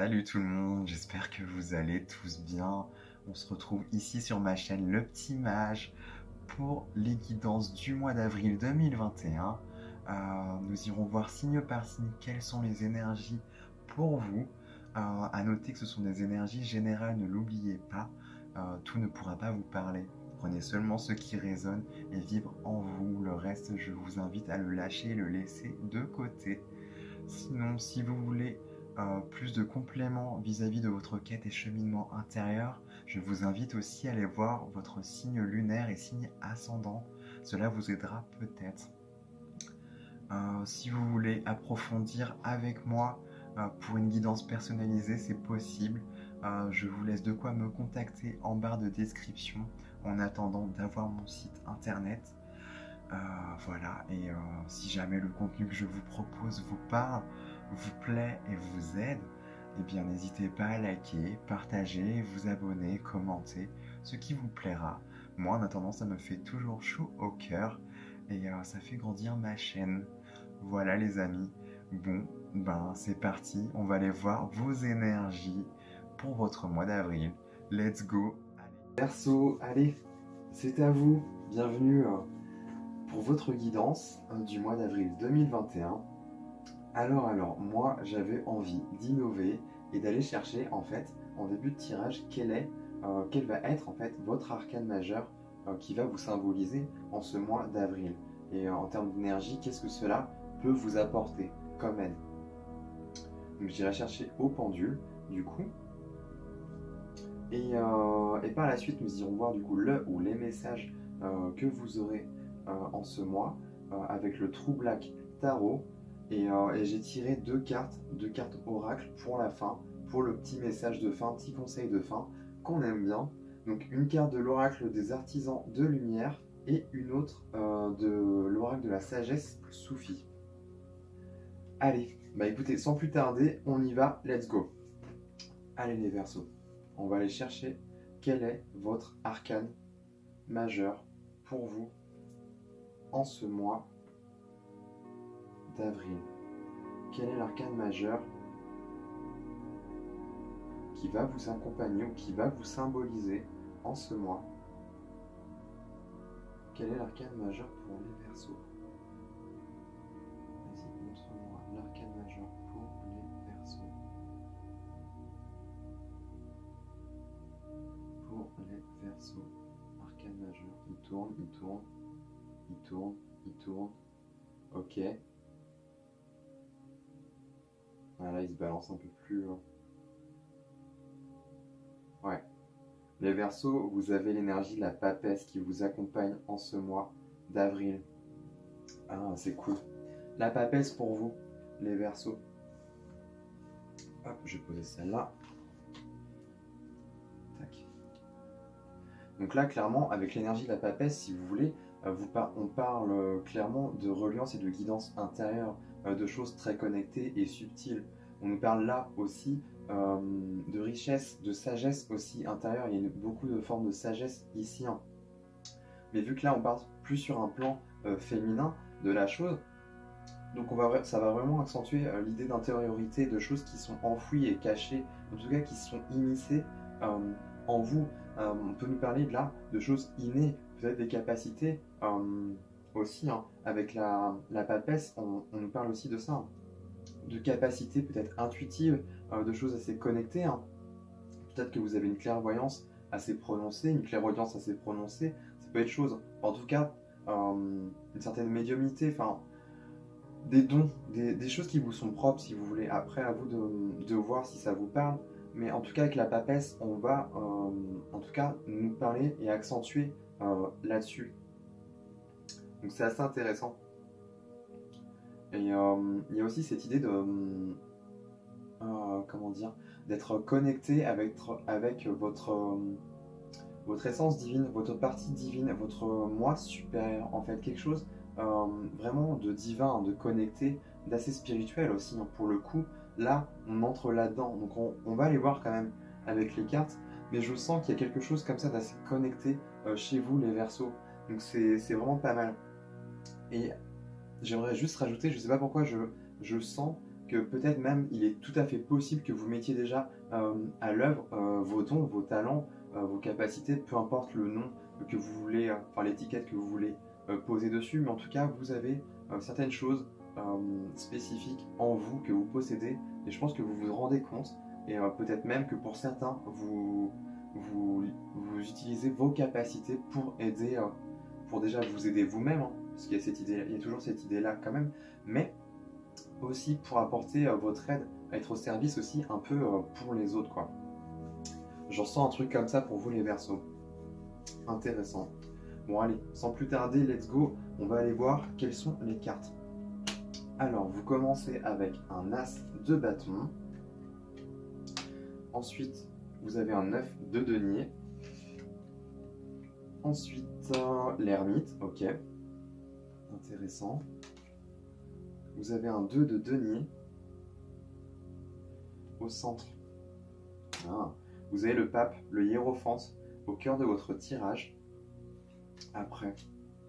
Salut tout le monde, j'espère que vous allez tous bien. On se retrouve ici sur ma chaîne Le Petit Mage pour les guidances du mois d'avril 2021. Nous irons voir signe par signe quelles sont les énergies pour vous. À noter que ce sont des énergies générales, ne l'oubliez pas. Tout ne pourra pas vous parler. Prenez seulement ce qui résonne et vibre en vous. Le reste, je vous invite à le lâcher et le laisser de côté. Sinon, si vous voulez plus de compléments vis-à-vis de votre quête et cheminement intérieur, je vous invite aussi à aller voir votre signe lunaire et signe ascendant. Cela vous aidera peut-être. Si vous voulez approfondir avec moi pour une guidance personnalisée, c'est possible. Je vous laisse de quoi me contacter en barre de description en attendant d'avoir mon site internet. Voilà, et si jamais le contenu que je vous propose vous parle, vous plaît et vous aide, eh bien n'hésitez pas à liker, partager, vous abonner, commenter, ce qui vous plaira. Moi en attendant ça me fait toujours chaud au cœur et ça fait grandir ma chaîne. Voilà les amis, bon ben c'est parti, on va aller voir vos énergies pour votre mois d'avril. Let's go. Perso, allez, c'est à vous, bienvenue pour votre guidance du mois d'avril 2021. Alors, moi j'avais envie d'innover et d'aller chercher en fait en début de tirage quel va être en fait votre arcane majeur qui va vous symboliser en ce mois d'avril. Et en termes d'énergie, qu'est-ce que cela peut vous apporter comme aide. Donc j'irai chercher au pendule du coup. Et par la suite nous irons voir du coup le ou les messages que vous aurez en ce mois avec le True Black Tarot et j'ai tiré deux cartes oracle pour la fin, pour le petit message de fin, petit conseil de fin qu'on aime bien. Donc une carte de l'oracle des artisans de lumière et une autre de l'oracle de la sagesse plus soufie. Allez, bah écoutez, sans plus tarder, on y va, let's go. Allez les Verseaux, on va aller chercher quel est votre arcane majeur pour vous en ce mois d'avril. Quel est l'arcane majeur qui va vous accompagner ou qui va vous symboliser en ce mois? Quel est l'arcane majeur pour les Verseaux? Vas-y, montre-moi l'arcane majeur pour les Verseaux. Pour les Verseaux, arcane majeur. Il tourne, il tourne, il tourne, il tourne. Ok. Voilà, il se balance un peu plus. Ouais. Les Verseaux, vous avez l'énergie de la papesse qui vous accompagne en ce mois d'avril. Ah, c'est cool. La papesse pour vous, les Verseaux. Hop, je vais poser celle-là. Tac. Donc là, clairement, avec l'énergie de la papesse, si vous voulez, on parle clairement de reliance et de guidance intérieure, de choses très connectées et subtiles. On nous parle là aussi de richesse, de sagesse aussi intérieure. Il y a beaucoup de formes de sagesse ici. Hein. Mais vu que là, on part plus sur un plan féminin de la chose, donc ça va vraiment accentuer l'idée d'intériorité, de choses qui sont enfouies et cachées, en tout cas qui sont immiscées en vous. On peut nous parler là de choses innées, peut-être des capacités aussi. Hein. Avec la papesse, on nous parle aussi de ça. Hein. De capacités peut-être intuitives, de choses assez connectées. Hein. Peut-être que vous avez une clairvoyance assez prononcée, une clairaudience assez prononcée. Ça peut être chose. En tout cas, une certaine médiumnité, enfin, des dons, des choses qui vous sont propres si vous voulez. Après, à vous de voir si ça vous parle. Mais en tout cas, avec la papesse, on va en tout cas nous parler et accentuer là-dessus. Donc c'est assez intéressant. Et il y a aussi cette idée de comment dire, d'être connecté avec votre essence divine, votre partie divine, votre moi supérieur. En fait, quelque chose vraiment de divin, de connecté, d'assez spirituel aussi. Hein. Pour le coup, là, on entre là-dedans. Donc on va aller voir quand même avec les cartes. Mais je sens qu'il y a quelque chose comme ça d'assez connecté chez vous, les Verseaux. Donc c'est vraiment pas mal. Et j'aimerais juste rajouter, je ne sais pas pourquoi je sens que peut-être même il est tout à fait possible que vous mettiez déjà à l'œuvre vos dons, vos talents, vos capacités, peu importe le nom que vous voulez, enfin l'étiquette que vous voulez poser dessus, mais en tout cas vous avez certaines choses spécifiques en vous que vous possédez, et je pense que vous vous rendez compte, et peut-être même que pour certains vous utilisez vos capacités pour aider, pour déjà vous aider vous-même, hein, parce qu'il y a cette idée, il y a toujours cette idée-là quand même, mais aussi pour apporter votre aide, à être au service aussi un peu pour les autres, quoi. J'en sens un truc comme ça pour vous les Verseaux. Intéressant. Bon allez, sans plus tarder, let's go. On va aller voir quelles sont les cartes. Alors, vous commencez avec un As de bâton. Ensuite, vous avez un 9 de denier. Ensuite, l'ermite, ok. Intéressant. Vous avez un 2 de denier. Au centre. Ah. Vous avez le pape, le hiérophante, au cœur de votre tirage. Après,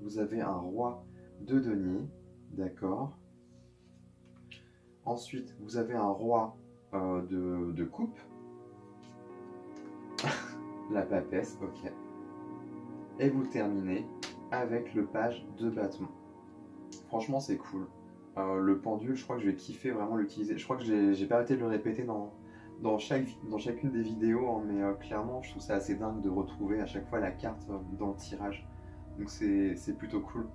vous avez un roi de denier, d'accord. Ensuite, vous avez un roi de coupe. La papesse, ok. Et vous terminez avec le page de bâton. Franchement, c'est cool. Le pendule, je crois que je vais kiffer vraiment l'utiliser. Je crois que j'ai pas arrêté de le répéter dans chacune des vidéos, hein, mais clairement, je trouve ça assez dingue de retrouver à chaque fois la carte dans le tirage. Donc c'est plutôt cool.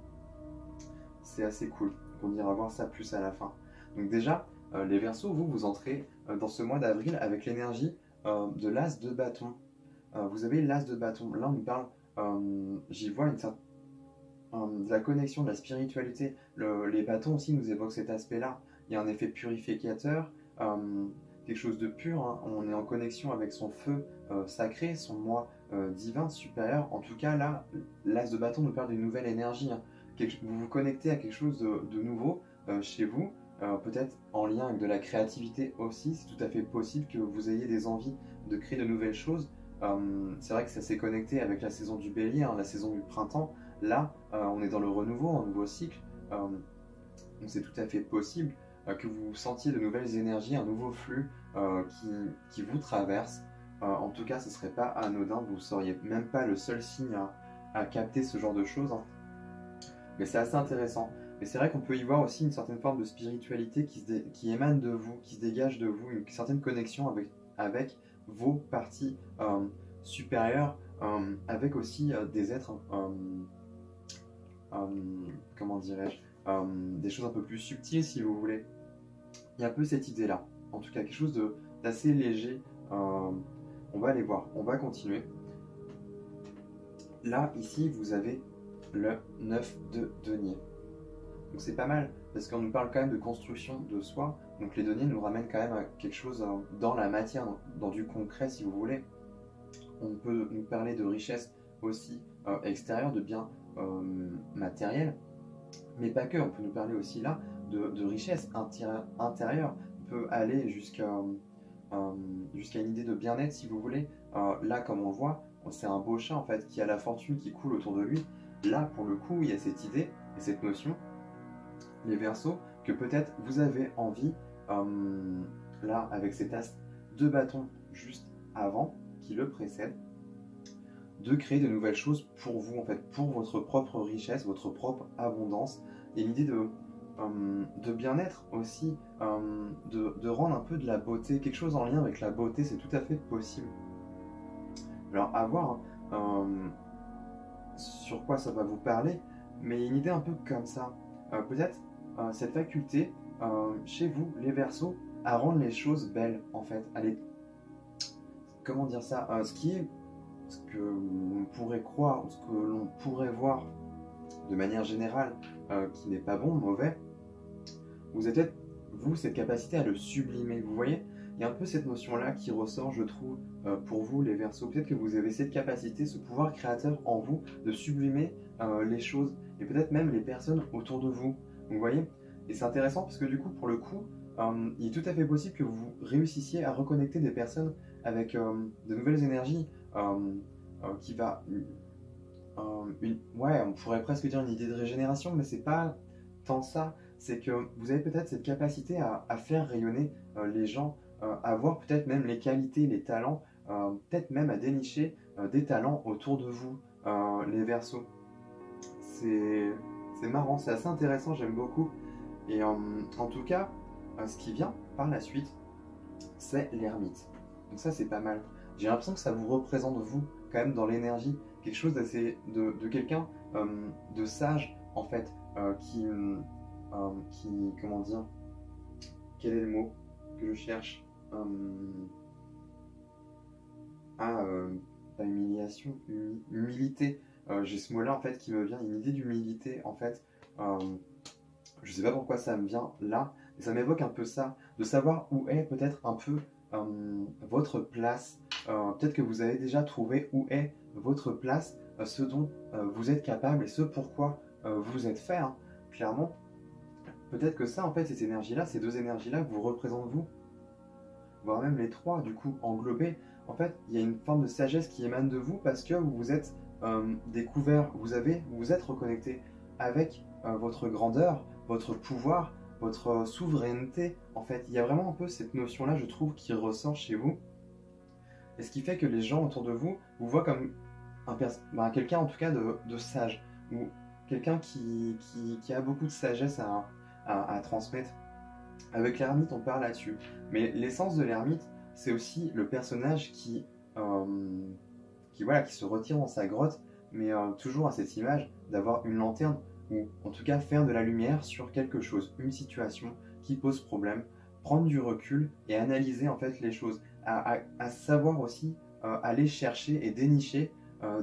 C'est assez cool. On ira voir ça plus à la fin. Donc déjà, les Verseaux, vous entrez dans ce mois d'avril avec l'énergie de l'As de bâton. Vous avez l'As de bâton. Là, on nous parle, j'y vois de la connexion, de la spiritualité. Les bâtons aussi nous évoquent cet aspect-là. Il y a un effet purificateur, quelque chose de pur, hein. On est en connexion avec son feu sacré, son moi divin, supérieur. En tout cas, là, l'As de bâton nous parle d'une nouvelle énergie, hein. Vous vous connectez à quelque chose de nouveau chez vous, peut-être en lien avec de la créativité aussi. C'est tout à fait possible que vous ayez des envies de créer de nouvelles choses. C'est vrai que ça s'est connecté avec la saison du bélier, hein, la saison du printemps. Là, on est dans le renouveau, un nouveau cycle. Donc c'est tout à fait possible que vous sentiez de nouvelles énergies, un nouveau flux qui vous traverse. En tout cas, ce ne serait pas anodin, vous ne seriez même pas le seul signe à capter ce genre de choses, hein. Mais c'est assez intéressant. Mais c'est vrai qu'on peut y voir aussi une certaine forme de spiritualité qui émane de vous, qui se dégage de vous, une certaine connexion avec vos parties supérieures, avec aussi des êtres, comment dirais-je, des choses un peu plus subtiles si vous voulez. Il y a un peu cette idée-là, en tout cas quelque chose d'assez léger. On va aller voir, on va continuer. Là, ici, vous avez le 9 de denier. Donc c'est pas mal, parce qu'on nous parle quand même de construction de soi. Donc les deniers nous ramènent quand même à quelque chose dans la matière, dans du concret si vous voulez. On peut nous parler de richesse aussi extérieure, de biens matériels, mais pas que. On peut nous parler aussi là de richesse intérieure. On peut aller jusqu'à une idée de bien-être si vous voulez. Là, comme on le voit, c'est un beau chat en fait qui a la fortune qui coule autour de lui. Là, pour le coup, il y a cette idée et cette notion, les Verseaux, que peut-être vous avez envie, là, avec cet as de bâton juste avant, qui le précède, de créer de nouvelles choses pour vous, en fait, pour votre propre richesse, votre propre abondance, et l'idée de bien-être aussi, de rendre un peu de la beauté, quelque chose en lien avec la beauté, c'est tout à fait possible. Alors, à voir sur quoi ça va vous parler, mais une idée un peu comme ça. Peut-être cette faculté chez vous, les Verseaux, à rendre les choses belles, en fait. Comment dire ça, ce que l'on pourrait croire, ce que l'on pourrait voir de manière générale, qui n'est pas bon, mauvais, vous avez peut-être, vous, cette capacité à le sublimer. Vous voyez, il y a un peu cette notion-là qui ressort, je trouve, pour vous, les Verseaux. Peut-être que vous avez cette capacité, ce pouvoir créateur en vous, de sublimer les choses, et peut-être même les personnes autour de vous. Vous voyez? Et c'est intéressant parce que du coup, pour le coup, il est tout à fait possible que vous réussissiez à reconnecter des personnes avec de nouvelles énergies, qui va... ouais, on pourrait presque dire une idée de régénération, mais c'est pas tant ça. c'est que vous avez peut-être cette capacité à faire rayonner les gens, à voir peut-être même les qualités, les talents, peut-être même à dénicher des talents autour de vous, les Verseaux. C'est c'est marrant, c'est assez intéressant, j'aime beaucoup. Et en tout cas, ce qui vient par la suite, c'est l'ermite. Donc ça, c'est pas mal. J'ai l'impression que ça vous représente, vous, quand même, dans l'énergie, quelque chose d'assez de quelqu'un de sage, en fait, comment dire, quel est le mot que je cherche Ah, pas humiliation, humilité. J'ai ce mot-là, en fait, qui me vient, une idée d'humilité, en fait. Euh, je sais pas pourquoi ça me vient là, mais ça m'évoque un peu ça, de savoir où est peut-être un peu votre place. Peut-être que vous avez déjà trouvé où est votre place, ce dont vous êtes capable et ce pourquoi vous êtes fait, hein. Clairement, peut-être que ça, en fait, cette énergie-là, ces deux énergies-là, vous représentent vous, voire même les trois, du coup, englobés. En fait, il y a une forme de sagesse qui émane de vous parce que vous vous êtes découvert, vous vous êtes reconnecté avec votre grandeur, votre pouvoir, votre souveraineté. En fait, il y a vraiment un peu cette notion-là, je trouve, qui ressort chez vous. Et ce qui fait que les gens autour de vous vous voient comme quelqu'un, en tout cas, de sage, ou quelqu'un qui a beaucoup de sagesse à transmettre. Avec l'ermite, on parle là-dessus. Mais l'essence de l'ermite, c'est aussi le personnage voilà, qui se retire dans sa grotte, mais toujours à cette image d'avoir une lanterne, ou en tout cas faire de la lumière sur quelque chose, une situation qui pose problème, prendre du recul et analyser en fait les choses, à savoir aussi aller chercher et dénicher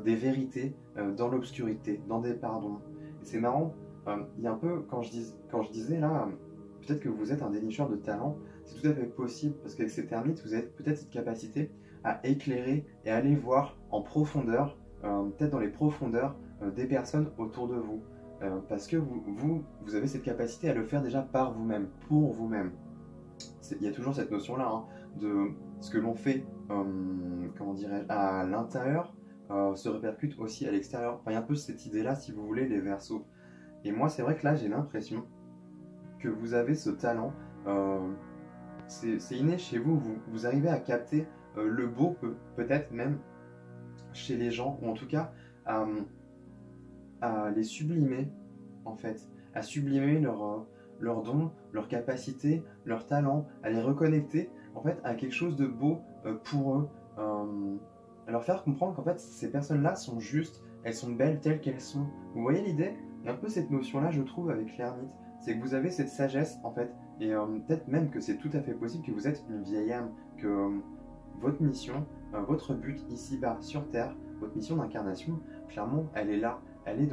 des vérités dans l'obscurité, dans des pardons. Et c'est marrant, il y a un peu, quand je disais là, peut-être que vous êtes un dénicheur de talent, c'est tout à fait possible, parce qu'avec cet ermite, vous avez peut-être cette capacité à éclairer et aller voir en profondeur, peut-être dans les profondeurs des personnes autour de vous. Parce que vous avez cette capacité à le faire déjà par vous-même, pour vous-même. Il y a toujours cette notion-là, hein, de ce que l'on fait, comment dirais-je, à l'intérieur, se répercute aussi à l'extérieur. Enfin, il y a un peu cette idée-là, si vous voulez, les Verseaux. Et moi, c'est vrai que là, j'ai l'impression que vous avez ce talent. C'est inné chez vous, vous arrivez à capter le beau, peut-être même chez les gens, ou en tout cas à les sublimer, en fait, à sublimer leurs dons, leurs capacités, leurs talents, à les reconnecter, en fait, à quelque chose de beau pour eux, à leur faire comprendre qu'en fait, ces personnes-là sont justes, elles sont belles telles qu'elles sont. Vous voyez l'idée? Il y a un peu cette notion-là, je trouve, avec l'ermite, c'est que vous avez cette sagesse, en fait, et peut-être même que c'est tout à fait possible que vous êtes une vieille âme, que votre mission, votre but ici-bas sur Terre, votre mission d'incarnation, clairement, elle est là. Elle est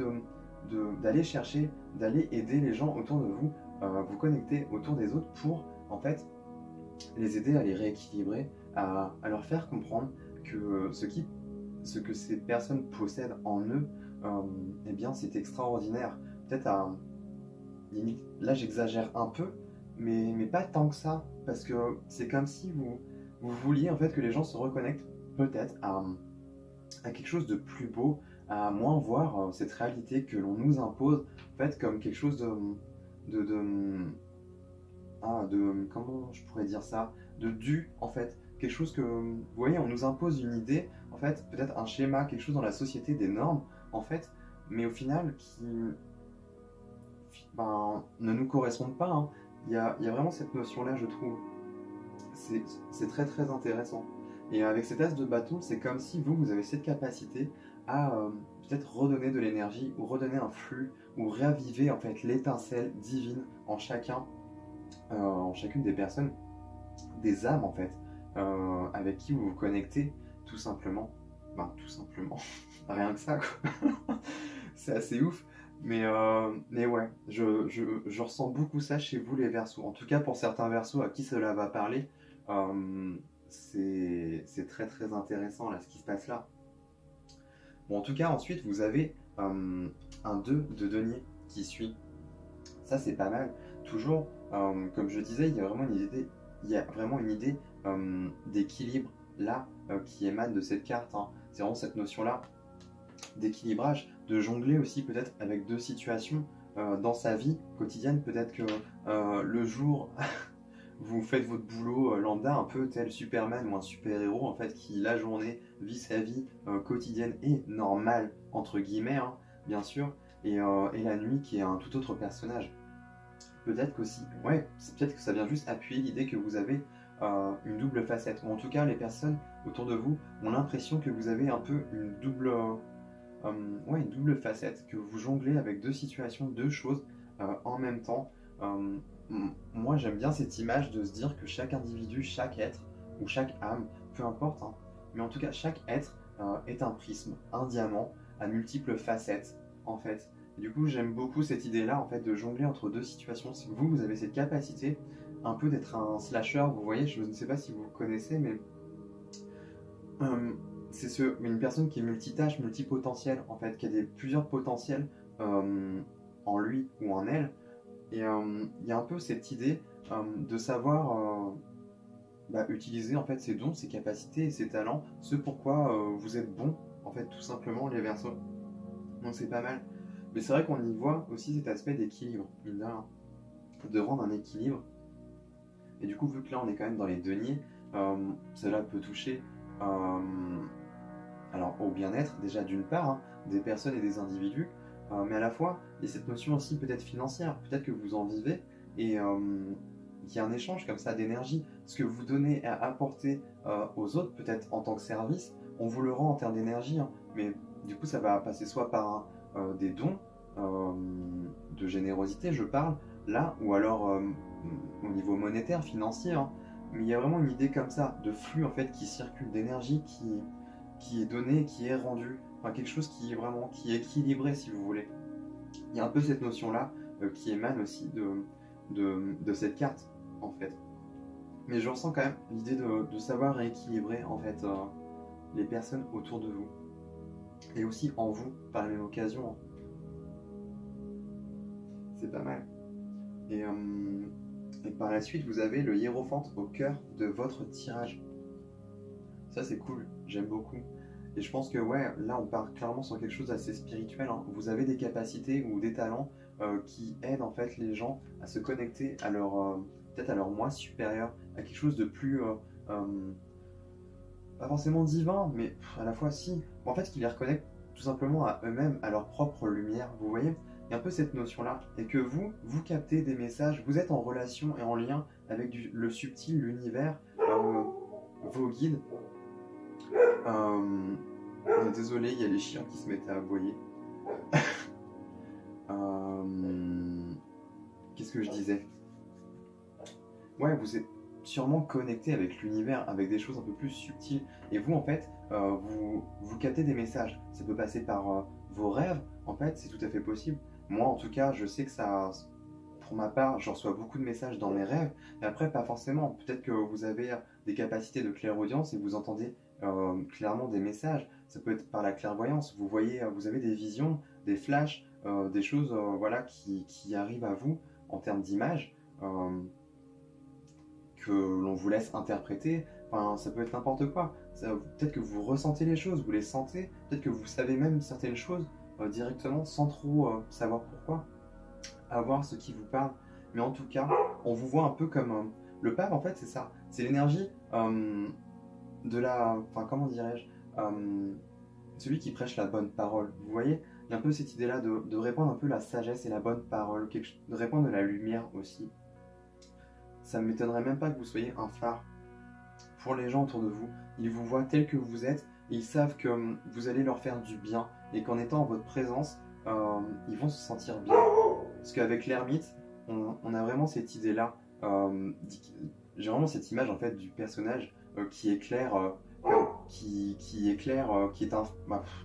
d'aller chercher, d'aller aider les gens autour de vous, vous connecter autour des autres pour, en fait, les aider à les rééquilibrer, à leur faire comprendre que ce que ces personnes possèdent en eux, eh bien, c'est extraordinaire. Peut-être là, j'exagère un peu, mais pas tant que ça, parce que c'est comme si vous vouliez en fait que les gens se reconnectent peut-être à quelque chose de plus beau, à moins voir cette réalité que l'on nous impose, en fait, comme quelque chose de, de, comment je pourrais dire ça, de dû, en fait, quelque chose que, vous voyez, on nous impose une idée, en fait, peut-être un schéma, quelque chose dans la société, des normes, en fait, mais au final, qui ne nous correspondent pas, hein. Il y a vraiment cette notion-là, je trouve. C'est très très intéressant. Et avec cet as de bâton, c'est comme si vous avez cette capacité à peut-être redonner de l'énergie, ou redonner un flux, ou raviver en fait l'étincelle divine en en chacune des personnes, des âmes en fait, avec qui vous vous connectez, tout simplement. Tout simplement, rien que ça, quoi. C'est assez ouf. Mais ouais, je ressens beaucoup ça chez vous, les Verseaux. En tout cas, pour certains Verseaux à qui cela va parler, c'est très très intéressant là, ce qui se passe là. Bon, en tout cas, ensuite, vous avez un 2 de denier qui suit. Ça, c'est pas mal. Toujours, comme je disais, il y a vraiment une idée d'équilibre là qui émane de cette carte, hein. C'est vraiment cette notion-là d'équilibrage, de jongler aussi peut-être avec deux situations, dans sa vie quotidienne. Peut-être que le jour, vous faites votre boulot lambda, un peu tel Superman ou un super-héros, en fait, qui la journée vit sa vie quotidienne et normale, entre guillemets, hein, bien sûr, et la nuit qui est un tout autre personnage. Peut-être qu'aussi, ouais, peut-être que ça vient juste appuyer l'idée que vous avez une double facette, ou en tout cas les personnes autour de vous ont l'impression que vous avez un peu ouais, une double facette, que vous jonglez avec deux situations, deux choses en même temps. Euh, Moi j'aime bien cette image de se dire que chaque individu, chaque être, ou chaque âme, peu importe, hein, mais en tout cas chaque être est un prisme, un diamant à multiples facettes en fait. Et du coup j'aime beaucoup cette idée-là en fait de jongler entre deux situations. Si vous, vous avez cette capacité un peu d'être un slasher, vous voyez, je ne sais pas si vous connaissez, mais euh, une personne qui est multitâche, multipotentielle, en fait, qui a plusieurs potentiels en lui ou en elle. Et il y a un peu cette idée de savoir utiliser en fait ses dons, ses capacités et ses talents, ce pourquoi vous êtes bon, en fait, tout simplement, les Verseaux. Donc c'est pas mal. Mais c'est vrai qu'on y voit aussi cet aspect d'équilibre, mine de rien, de rendre un équilibre. Et du coup, vu que là on est quand même dans les deniers, cela peut toucher alors au bien-être déjà d'une part, hein, des personnes et des individus, mais à la fois il y a cette notion aussi peut-être financière, peut-être que vous en vivez et qu'il y a un échange comme ça d'énergie, ce que vous donnez à apporter aux autres, peut-être en tant que service, on vous le rend en termes d'énergie, hein, mais du coup ça va passer soit par des dons euh, de générosité, je parle là, ou alors au niveau monétaire, financier, hein, mais il y a vraiment une idée comme ça de flux en fait qui circule, d'énergie qui est donné, qui est rendu, enfin quelque chose qui est vraiment qui est équilibré si vous voulez. Il y a un peu cette notion-là qui émane aussi de cette carte en fait. Mais je ressens quand même l'idée de savoir rééquilibrer en fait les personnes autour de vous et aussi en vous par la même occasion. C'est pas mal. Et, et par la suite, vous avez le hiérophante au cœur de votre tirage. Ça, c'est cool, j'aime beaucoup. Et je pense que, ouais, là, on part clairement sur quelque chose d'assez spirituel, hein. Vous avez des capacités ou des talents qui aident en fait les gens à se connecter à leur, peut-être à leur moi supérieur, à quelque chose de plus, pas forcément divin, mais à la fois si. En fait, qui les reconnecte tout simplement à eux-mêmes, à leur propre lumière. Vous voyez, il y a un peu cette notion-là. Et que vous captez des messages, vous êtes en relation et en lien avec le subtil, l'univers, vos guides. Désolé, il y a les chiens qui se mettent à aboyer. Qu'est-ce que je disais? Ouais, vous êtes sûrement connecté avec l'univers, avec des choses un peu plus subtiles. Et vous, en fait, vous captez des messages. Ça peut passer par vos rêves, en fait, c'est tout à fait possible. Moi, en tout cas, je sais que ça, pour ma part, je reçois beaucoup de messages dans mes rêves. Mais après, pas forcément. Peut-être que vous avez des capacités de clairaudience et vous entendez clairement des messages. Ça peut être par la clairvoyance. Vous voyez, vous avez des visions, des flashs, des choses voilà, qui arrivent à vous en termes d'images. Que l'on vous laisse interpréter, enfin, ça peut être n'importe quoi. Peut-être que vous ressentez les choses, vous les sentez, peut-être que vous savez même certaines choses directement sans trop savoir pourquoi, avoir ce qui vous parle. Mais en tout cas, on vous voit un peu comme le pape, en fait, c'est ça. C'est l'énergie de la. Enfin, comment dirais-je celui qui prêche la bonne parole. Vous voyez, il y a un peu cette idée-là de répandre un peu la sagesse et la bonne parole, de répandre de la lumière aussi. Ça ne m'étonnerait même pas que vous soyez un phare pour les gens autour de vous. Ils vous voient tel que vous êtes et ils savent que vous allez leur faire du bien et qu'en étant en votre présence, ils vont se sentir bien. Parce qu'avec l'ermite, on a vraiment cette idée-là. J'ai vraiment cette image en fait du personnage qui éclaire, qui éclaire, qui est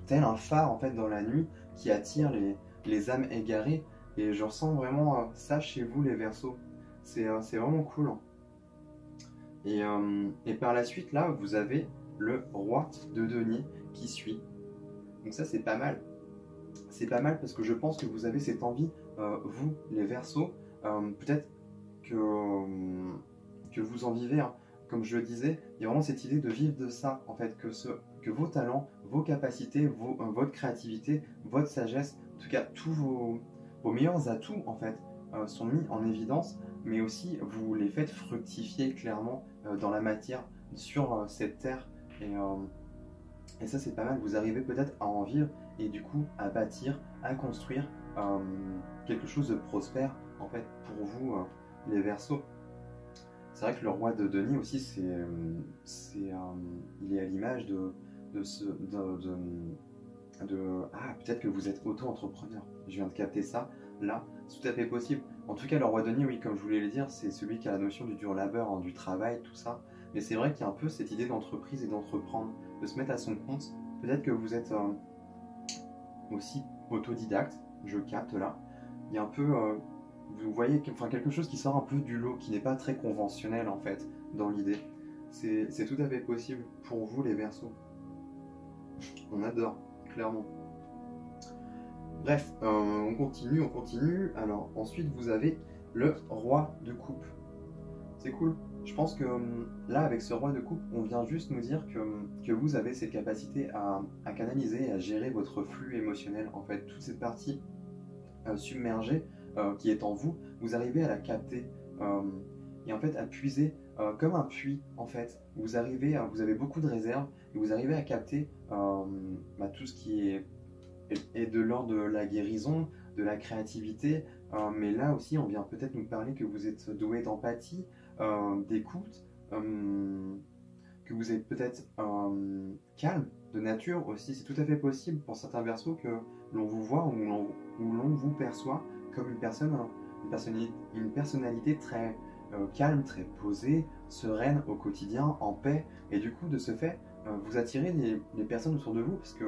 tel un phare en fait dans la nuit qui attire les âmes égarées. Et je ressens vraiment ça chez vous les Verseaux. C'est vraiment cool. Et par la suite, là, vous avez le roi de denier qui suit. Donc ça, c'est pas mal. C'est pas mal parce que je pense que vous avez cette envie, vous, les Verseaux, peut-être que vous en vivez. Hein. Comme je le disais, il y a vraiment cette idée de vivre de ça, en fait, que vos talents, vos capacités, votre créativité, votre sagesse, en tout cas, tous vos vos meilleurs atouts en fait sont mis en évidence, mais aussi vous les faites fructifier clairement dans la matière sur cette terre. Et ça c'est pas mal, vous arrivez peut-être à en vivre et du coup à bâtir, à construire quelque chose de prospère en fait pour vous les Verseaux. C'est vrai que le roi de denier aussi il est à l'image ah, peut-être que vous êtes auto-entrepreneur. Je viens de capter ça, là, c'est tout à fait possible. En tout cas, le roi denier, oui, comme je voulais le dire, c'est celui qui a la notion du dur labeur, hein, du travail, tout ça. Mais c'est vrai qu'il y a un peu cette idée d'entreprise et d'entreprendre, de se mettre à son compte. Peut-être que vous êtes aussi autodidacte, je capte là. Il y a un peu, vous voyez, quelque chose qui sort un peu du lot, qui n'est pas très conventionnel en fait, dans l'idée. C'est tout à fait possible pour vous les Verseaux. On adore. Clairement. Bref, on continue, on continue. Alors ensuite vous avez le roi de coupe. C'est cool. Je pense que là avec ce roi de coupe, on vient juste nous dire que vous avez cette capacité à canaliser et à gérer votre flux émotionnel. En fait, toute cette partie submergée qui est en vous, vous arrivez à la capter et en fait à puiser comme un puits en fait. Vous avez beaucoup de réserves et vous arrivez à capter tout ce qui est de l'ordre de la guérison, de la créativité, mais là aussi on vient peut-être nous parler que vous êtes doué d'empathie, d'écoute, que vous êtes peut-être calme de nature aussi. C'est tout à fait possible pour certains Verseaux que l'on vous voit ou l'on vous perçoit comme une personnalité très calme, très posée, sereine au quotidien, en paix, et du coup de ce fait vous attirez les personnes autour de vous, parce que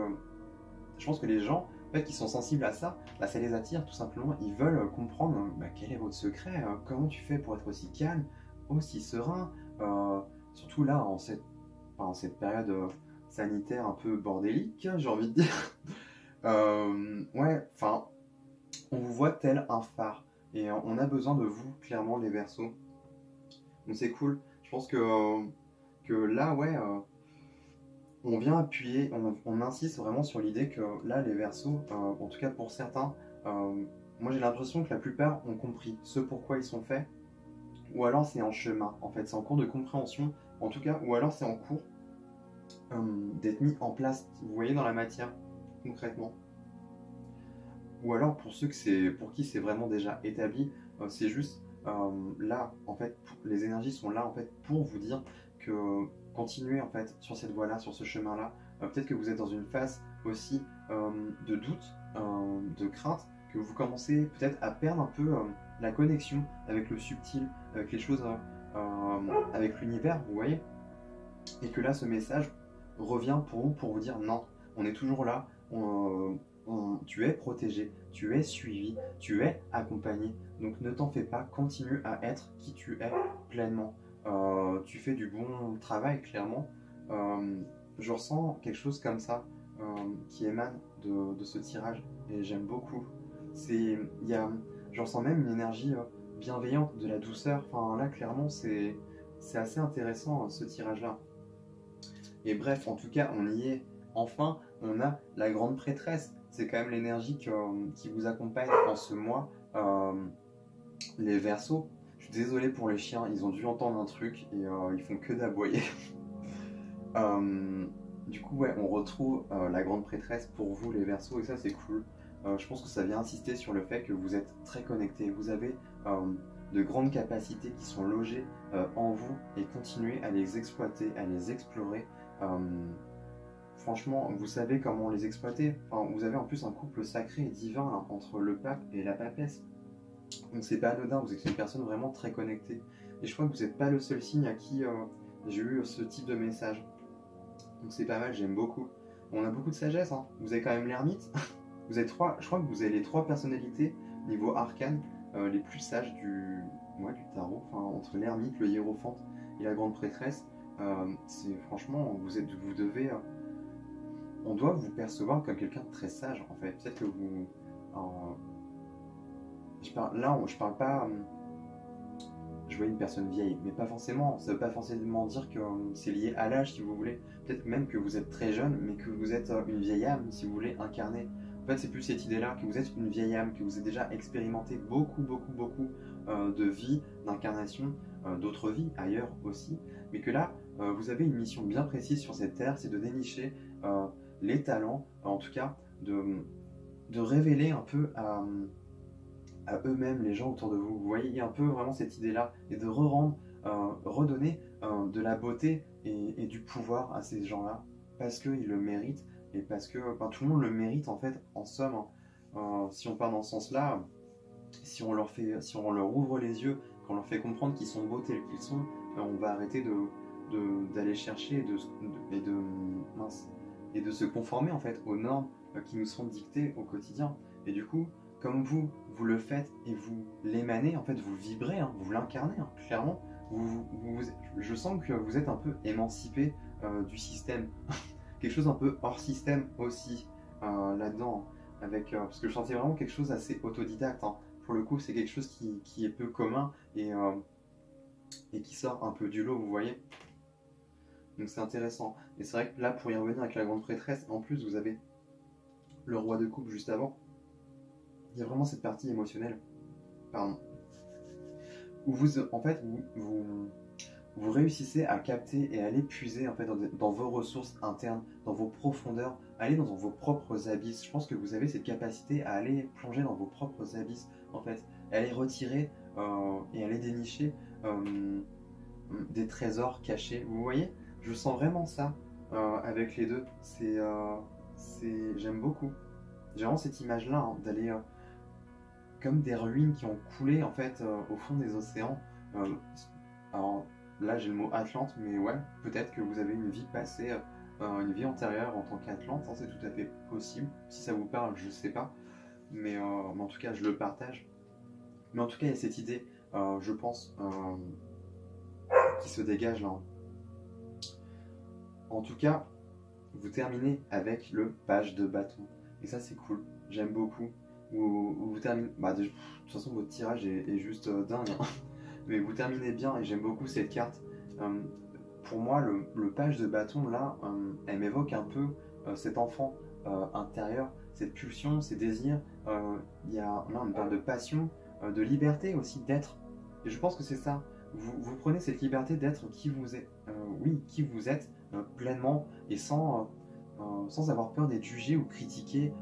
je pense que les gens en fait, qui sont sensibles à ça, ça les attire tout simplement. Ils veulent comprendre quel est votre secret, comment tu fais pour être aussi calme, aussi serein, surtout là en cette période sanitaire un peu bordélique, j'ai envie de dire. Ouais, enfin, on vous voit tel un phare et on a besoin de vous clairement les Verseaux. Donc c'est cool. Je pense que là, ouais. On vient appuyer, on insiste vraiment sur l'idée que là, les Verseaux, en tout cas pour certains, moi j'ai l'impression que la plupart ont compris ce pourquoi ils sont faits, ou alors c'est en chemin, en fait, c'est en cours de compréhension, en tout cas, ou alors c'est en cours d'être mis en place, vous voyez, dans la matière, concrètement. Ou alors pour ceux pour qui c'est vraiment déjà établi, c'est juste là, en fait, les énergies sont là, en fait, pour vous dire que continuez en fait sur cette voie-là, sur ce chemin-là. Peut-être que vous êtes dans une phase aussi de doute, de crainte, que vous commencez peut-être à perdre un peu la connexion avec le subtil, avec les choses, avec l'univers, vous voyez. Et que là, ce message revient pour vous dire non, on est toujours là, tu es protégé, tu es suivi, tu es accompagné. Donc ne t'en fais pas, continue à être qui tu es pleinement. Tu fais du bon travail, clairement. Je ressens quelque chose comme ça qui émane de ce tirage et j'aime beaucoup. Je ressens même une énergie bienveillante, de la douceur. Enfin là, clairement, c'est assez intéressant ce tirage-là. Et bref, en tout cas, on y est. Enfin, on a la grande prêtresse. C'est quand même l'énergie qui vous accompagne en ce mois. Les Verseaux. Je suis désolé pour les chiens, ils ont dû entendre un truc et ils font que d'aboyer. Du coup, ouais, on retrouve la grande prêtresse pour vous les Verseaux et ça c'est cool. Je pense que ça vient insister sur le fait que vous êtes très connectés. Vous avez de grandes capacités qui sont logées en vous et continuez à les exploiter, à les explorer. Franchement, vous savez comment les exploiter. Enfin, vous avez en plus un couple sacré et divin là, entre le pape et la papesse. Donc c'est pas anodin, vous êtes une personne vraiment très connectée. Et je crois que vous n'êtes pas le seul signe à qui j'ai eu ce type de message. Donc c'est pas mal, j'aime beaucoup. On a beaucoup de sagesse, hein. Vous avez quand même l'ermite. Vous êtes je crois que vous avez les 3 personnalités niveau arcane les plus sages du tarot. Enfin, entre l'ermite, le hiérophante et la grande prêtresse. C'est franchement, vous devez... on doit vous percevoir comme quelqu'un de très sage en fait. Peut-être que vous... je parle pas... je vois une personne vieille, mais pas forcément. Ça veut pas forcément dire que c'est lié à l'âge si vous voulez. Peut-être même que vous êtes très jeune, mais que vous êtes une vieille âme si vous voulez incarner. fait, c'est plus cette idée-là que vous êtes une vieille âme, que vous avez déjà expérimenté beaucoup, de vies, d'incarnations, d'autres vies ailleurs aussi, mais que là, vous avez une mission bien précise sur cette terre, c'est de dénicher les talents, en tout cas, de révéler un peu à eux-mêmes, les gens autour de vous. Vous voyez, il y a un peu vraiment cette idée-là, et de redonner de la beauté et du pouvoir à ces gens-là, parce qu'ils le méritent, et parce que tout le monde le mérite, en fait, en somme. Si on part dans ce sens-là, si on leur ouvre les yeux, qu'on leur fait comprendre qu'ils sont beaux tels qu'ils sont, on va arrêter d'aller chercher et de se conformer, en fait, aux normes qui nous sont dictées au quotidien. Et du coup, comme vous le faites et vous l'émanez, en fait, vous vibrez, hein, vous l'incarnez, hein, clairement. Je sens que vous êtes un peu émancipé du système. Quelque chose un peu hors système aussi là-dedans, parce que je sentais vraiment quelque chose assez autodidacte, hein. Pour le coup, c'est quelque chose qui est peu commun et qui sort un peu du lot, vous voyez. Donc c'est intéressant. Et c'est vrai que là, pour y revenir avec la grande prêtresse, en plus, vous avez le roi de coupe juste avant. Il y a vraiment cette partie émotionnelle, pardon, où vous réussissez à capter et à aller puiser, en fait, dans vos ressources internes, dans vos profondeurs, aller dans vos propres abysses. Je pense que vous avez cette capacité à aller plonger dans vos propres abysses, en fait, à aller retirer et aller dénicher des trésors cachés. Vous voyez, je sens vraiment ça avec les deux. J'aime beaucoup. J'ai vraiment cette image-là, hein, d'aller comme des ruines qui ont coulé, en fait, au fond des océans. Alors là, j'ai le mot Atlante, mais ouais, peut-être que vous avez une vie passée, une vie antérieure en tant qu'Atlante, hein, c'est tout à fait possible. Si ça vous parle, je sais pas, mais en tout cas, je le partage. Mais en tout cas, il y a cette idée, je pense, qui se dégage là. En tout cas, vous terminez avec le page de bâton. Et ça, c'est cool. J'aime beaucoup. Vous terminez... de toute façon, votre tirage est juste dingue, hein. Mais vous terminez bien et j'aime beaucoup cette carte. Pour moi, le page de bâton, là, elle m'évoque un peu cet enfant intérieur, cette pulsion, ces désirs. Il y a là, on parle de passion, de liberté aussi, d'être. Et je pense que c'est ça. Vous prenez cette liberté d'être qui vous êtes. Oui, qui vous êtes pleinement et sans avoir peur d'être jugé ou critiqué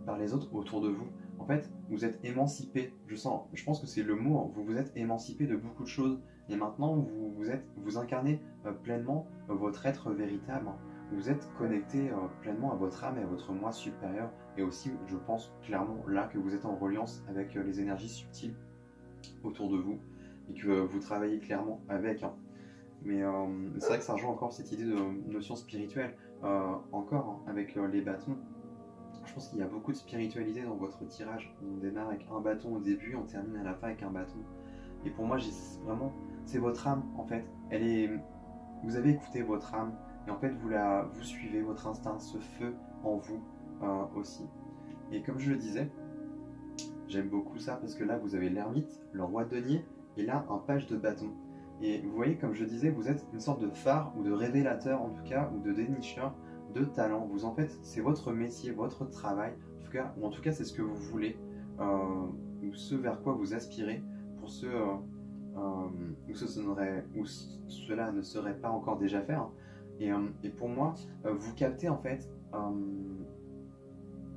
par les autres autour de vous. En fait, vous êtes émancipé. Je pense que c'est le mot. Hein, vous vous êtes émancipé de beaucoup de choses. Et maintenant, vous incarnez pleinement votre être véritable. Hein. Vous êtes connecté pleinement à votre âme et à votre moi supérieur. Et aussi, je pense clairement là que vous êtes en reliance avec les énergies subtiles autour de vous et que vous travaillez clairement avec. Hein. Mais c'est vrai que ça rejoint encore cette idée de notion spirituelle, encore hein, avec les bâtons. Je pense qu'il y a beaucoup de spiritualité dans votre tirage. On démarre avec un bâton au début, on termine à la fin avec un bâton. Et pour moi, c'est votre âme en fait. Vous avez écouté votre âme et en fait vous suivez votre instinct, ce feu en vous aussi. Et comme je le disais, j'aime beaucoup ça parce que là vous avez l'ermite, le roi de denier et là un page de bâton. Et vous voyez, comme je disais, vous êtes une sorte de phare ou de révélateur en tout cas, ou de dénicheur de talent. En fait, c'est votre métier, votre travail, en tout cas c'est ce que vous voulez, ou ce vers quoi vous aspirez, pour ceux où cela ne serait pas encore déjà fait. Hein. Et pour moi, vous captez en fait,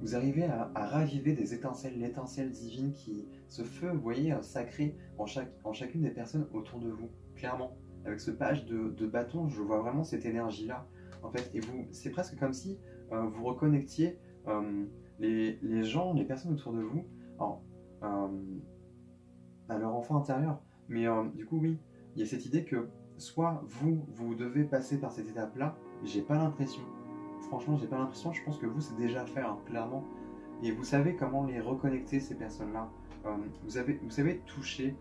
vous arrivez à raviver des étincelles, l'étincelle divine ce feu, vous voyez, sacré en chacune des personnes autour de vous, clairement. Avec ce page de bâton, je vois vraiment cette énergie-là, en fait. Et c'est presque comme si vous reconnectiez les gens, les personnes autour de vous, à leur enfant intérieur. Mais du coup, oui, il y a cette idée que soit vous devez passer par cette étape-là, j'ai pas l'impression. Franchement, j'ai pas l'impression, je pense que vous, c'est déjà fait, hein, clairement. Et vous savez comment les reconnecter, ces personnes-là. Vous savez toucher,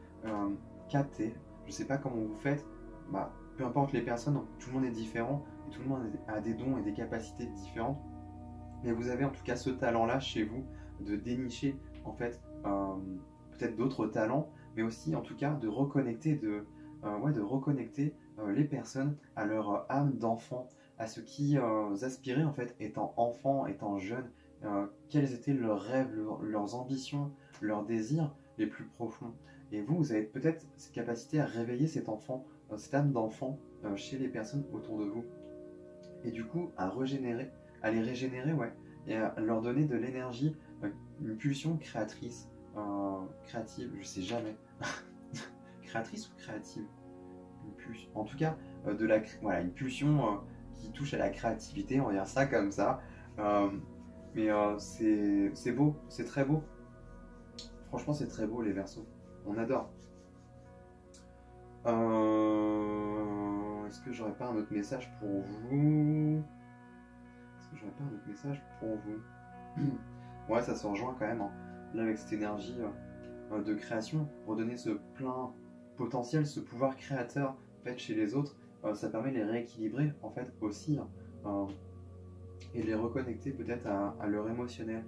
capter, je sais pas comment vous faites, peu importe les personnes, tout le monde est différent, et tout le monde a des dons et des capacités différentes. Mais vous avez en tout cas ce talent-là chez vous, de dénicher, en fait, peut-être d'autres talents, mais aussi, en tout cas, de reconnecter, les personnes à leur âme d'enfant, à ce qui aspiraient en fait, étant enfant, étant jeune, quels étaient leurs rêves, leurs ambitions, leurs désirs les plus profonds. Et vous avez peut-être cette capacité à réveiller cet enfant, cette âme d'enfant chez les personnes autour de vous. Et du coup, à les régénérer, ouais, et à leur donner de l'énergie, une pulsion créatrice, créative, je sais jamais. Créatrice ou créative? En tout cas, voilà, une pulsion qui touche à la créativité, on va dire ça comme ça. Mais c'est beau, c'est très beau. Franchement, c'est très beau les Verseaux. On adore. Est-ce que j'aurais pas un autre message pour vous? Ouais, ça se rejoint quand même, hein. Là, avec cette énergie de création, redonner ce plein potentiel, ce pouvoir créateur en fait, chez les autres, ça permet de les rééquilibrer en fait aussi, hein, et de les reconnecter peut-être à leur émotionnel,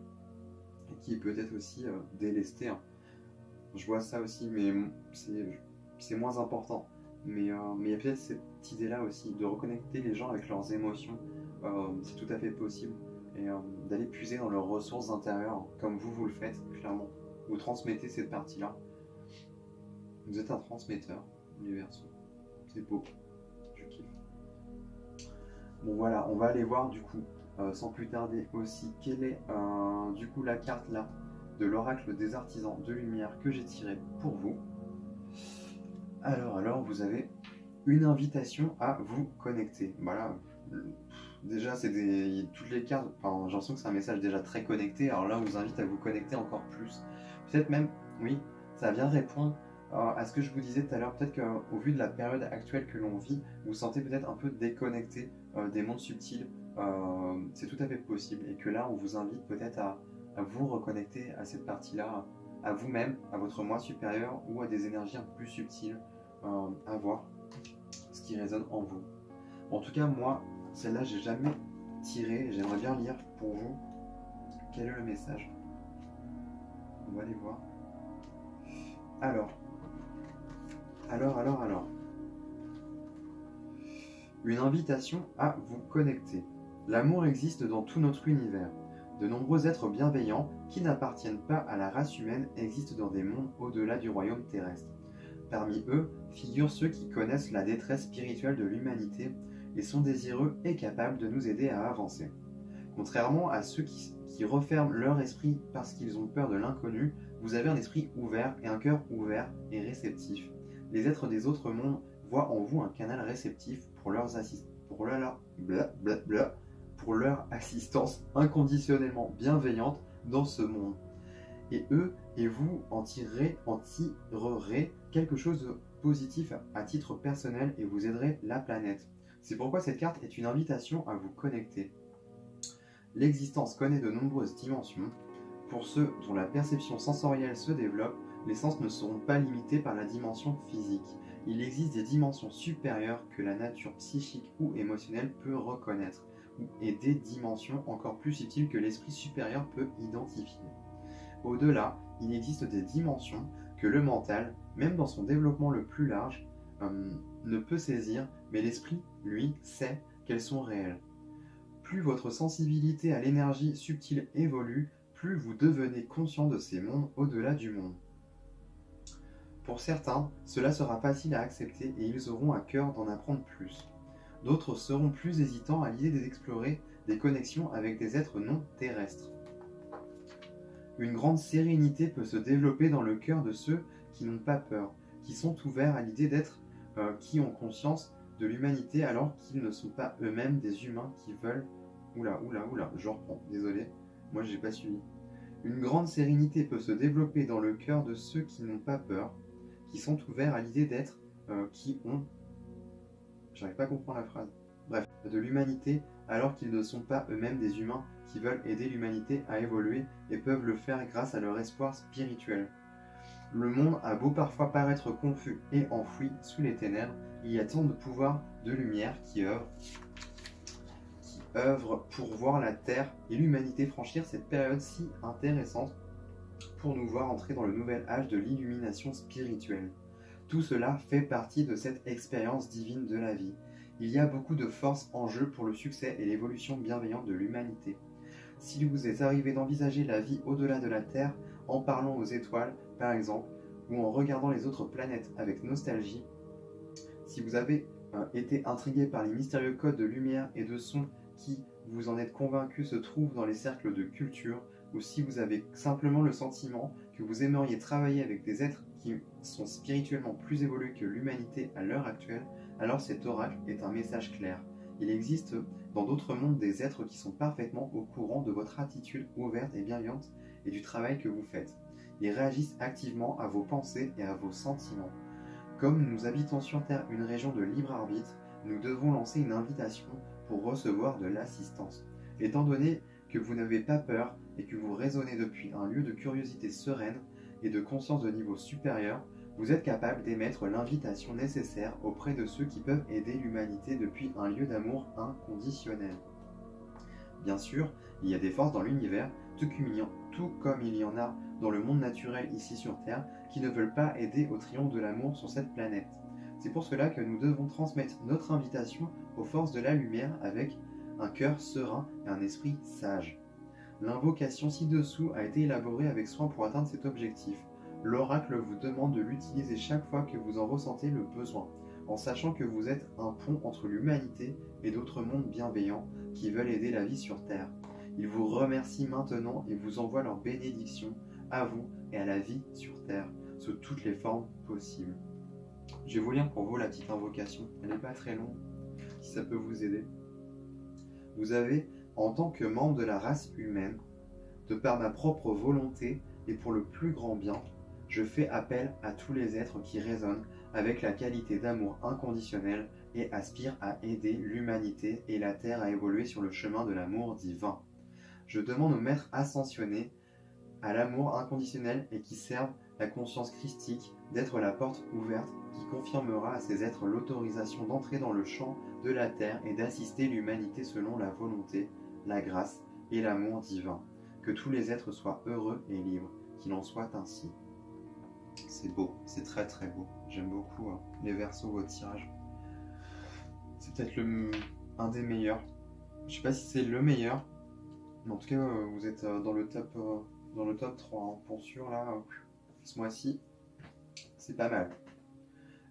qui est peut-être aussi délesté, hein. Je vois ça aussi, mais c'est moins important. Mais il y a peut-être cette idée-là aussi, de reconnecter les gens avec leurs émotions. C'est tout à fait possible. Et d'aller puiser dans leurs ressources intérieures, comme vous le faites, clairement. Vous transmettez cette partie-là. Vous êtes un transmetteur, les Verseaux. C'est beau. Je kiffe. Bon voilà, on va aller voir du coup, sans plus tarder aussi, quelle est du coup la carte là de l'oracle des artisans de lumière que j'ai tiré pour vous. Alors, vous avez une invitation à vous connecter. Voilà. Déjà, toutes les cartes, enfin, j'ai l'impression que c'est un message déjà très connecté. Alors là, on vous invite à vous connecter encore plus. Peut-être même, oui, ça vient répondre à ce que je vous disais tout à l'heure. Peut-être qu'au vu de la période actuelle que l'on vit, vous vous sentez peut-être un peu déconnecté des mondes subtils. C'est tout à fait possible. Et que là, on vous invite peut-être à vous reconnecter à cette partie-là, à vous-même, à votre moi supérieur ou à des énergies un peu plus subtiles, à voir ce qui résonne en vous. En tout cas, moi, celle-là, j'ai jamais tiré. J'aimerais bien lire pour vous quel est le message. On va aller voir. Alors. Une invitation à vous connecter. L'amour existe dans tout notre univers. De nombreux êtres bienveillants qui n'appartiennent pas à la race humaine existent dans des mondes au-delà du royaume terrestre. Parmi eux figurent ceux qui connaissent la détresse spirituelle de l'humanité et sont désireux et capables de nous aider à avancer. Contrairement à ceux qui referment leur esprit parce qu'ils ont peur de l'inconnu, vous avez un esprit ouvert et un cœur ouvert et réceptif. Les êtres des autres mondes voient en vous un canal réceptif pour leur assistance inconditionnellement bienveillante dans ce monde. Et eux et vous en tirerez quelque chose de positif à titre personnel et vous aiderez la planète. C'est pourquoi cette carte est une invitation à vous connecter. L'existence connaît de nombreuses dimensions. Pour ceux dont la perception sensorielle se développe, les sens ne seront pas limités par la dimension physique. Il existe des dimensions supérieures que la nature psychique ou émotionnelle peut reconnaître, et des dimensions encore plus subtiles que l'esprit supérieur peut identifier. Au-delà, il existe des dimensions que le mental, même dans son développement le plus large, ne peut saisir, mais l'esprit, lui, sait qu'elles sont réelles. Plus votre sensibilité à l'énergie subtile évolue, plus vous devenez conscient de ces mondes au-delà du monde. Pour certains, cela sera facile à accepter et ils auront à cœur d'en apprendre plus. D'autres seront plus hésitants à l'idée d'explorer des connexions avec des êtres non terrestres. Une grande sérénité peut se développer dans le cœur de ceux qui n'ont pas peur, qui sont ouverts à l'idée d'être, qui ont conscience de l'humanité alors qu'ils ne sont pas eux-mêmes des humains qui veulent... Oula, je reprends, désolé, moi j'ai pas suivi. Une grande sérénité peut se développer dans le cœur de ceux qui n'ont pas peur, qui sont ouverts à l'idée d'être, qui ont... J'arrive pas à comprendre la phrase. Bref, de l'humanité alors qu'ils ne sont pas eux-mêmes des humains qui veulent aider l'humanité à évoluer et peuvent le faire grâce à leur espoir spirituel. Le monde a beau parfois paraître confus et enfoui sous les ténèbres, il y a tant de pouvoir de lumière qui œuvre pour voir la Terre et l'humanité franchir cette période si intéressante pour nous voir entrer dans le nouvel âge de l'illumination spirituelle. Tout cela fait partie de cette expérience divine de la vie. Il y a beaucoup de force en jeu pour le succès et l'évolution bienveillante de l'humanité. S'il vous est arrivé d'envisager la vie au-delà de la Terre en parlant aux étoiles, par exemple, ou en regardant les autres planètes avec nostalgie, si vous avez été intrigué par les mystérieux codes de lumière et de son qui, vous en êtes convaincu, se trouvent dans les cercles de culture, ou si vous avez simplement le sentiment que vous aimeriez travailler avec des êtres qui sont spirituellement plus évolués que l'humanité à l'heure actuelle, alors cet oracle est un message clair. Il existe dans d'autres mondes des êtres qui sont parfaitement au courant de votre attitude ouverte et bienveillante et du travail que vous faites. Ils réagissent activement à vos pensées et à vos sentiments. Comme nous habitons sur Terre une région de libre arbitre, nous devons lancer une invitation pour recevoir de l'assistance. Étant donné que vous n'avez pas peur et que vous raisonnez depuis un lieu de curiosité sereine et de conscience de niveau supérieur, vous êtes capable d'émettre l'invitation nécessaire auprès de ceux qui peuvent aider l'humanité depuis un lieu d'amour inconditionnel. Bien sûr, il y a des forces dans l'univers, tout comme il y en a dans le monde naturel ici sur Terre, qui ne veulent pas aider au triomphe de l'amour sur cette planète. C'est pour cela que nous devons transmettre notre invitation aux forces de la lumière avec un cœur serein et un esprit sage. L'invocation ci-dessous a été élaborée avec soin pour atteindre cet objectif. L'oracle vous demande de l'utiliser chaque fois que vous en ressentez le besoin, en sachant que vous êtes un pont entre l'humanité et d'autres mondes bienveillants qui veulent aider la vie sur Terre. Ils vous remercient maintenant et vous envoient leur bénédiction à vous et à la vie sur Terre, sous toutes les formes possibles. Je vais vous lire pour vous la petite invocation, elle n'est pas très longue, si ça peut vous aider. Vous avez, en tant que membre de la race humaine, de par ma propre volonté et pour le plus grand bien, je fais appel à tous les êtres qui résonnent avec la qualité d'amour inconditionnel et aspirent à aider l'humanité et la Terre à évoluer sur le chemin de l'amour divin. Je demande aux maîtres ascensionnés à l'amour inconditionnel et qui servent la conscience christique d'être la porte ouverte qui confirmera à ces êtres l'autorisation d'entrer dans le champ de la Terre et d'assister l'humanité selon la volonté, la grâce et l'amour divin. Que tous les êtres soient heureux et libres, qu'il en soit ainsi. C'est beau, c'est très très beau. J'aime beaucoup les Verseaux, vos tirages. C'est peut-être un des meilleurs. Je sais pas si c'est le meilleur, mais en tout cas vous êtes dans le top 3 hein. Pour sûr là, ce mois-ci, c'est pas mal.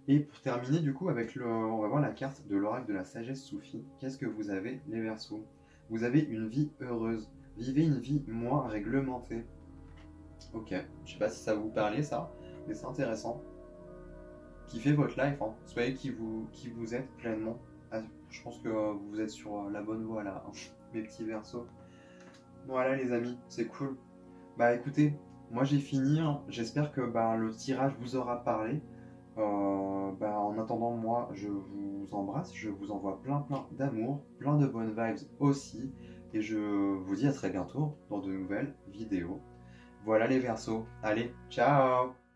Et pour terminer du coup avec on va voir la carte de l'oracle de la sagesse soufie. Qu'est-ce que vous avez les Verseaux? Vous avez une vie heureuse. Vivez une vie moins réglementée. Ok, je sais pas si ça vous parlait ça, mais c'est intéressant. Kiffez votre life, hein. Soyez qui vous êtes pleinement. Ah, je pense que vous êtes sur la bonne voie là, hein, mes petits Verseaux. Voilà les amis, c'est cool. Bah écoutez, moi j'ai fini, hein. J'espère que le tirage vous aura parlé. En attendant, moi je vous embrasse, je vous envoie plein d'amour, plein de bonnes vibes aussi. Et je vous dis à très bientôt dans de nouvelles vidéos. Voilà les Verseaux. Allez, ciao!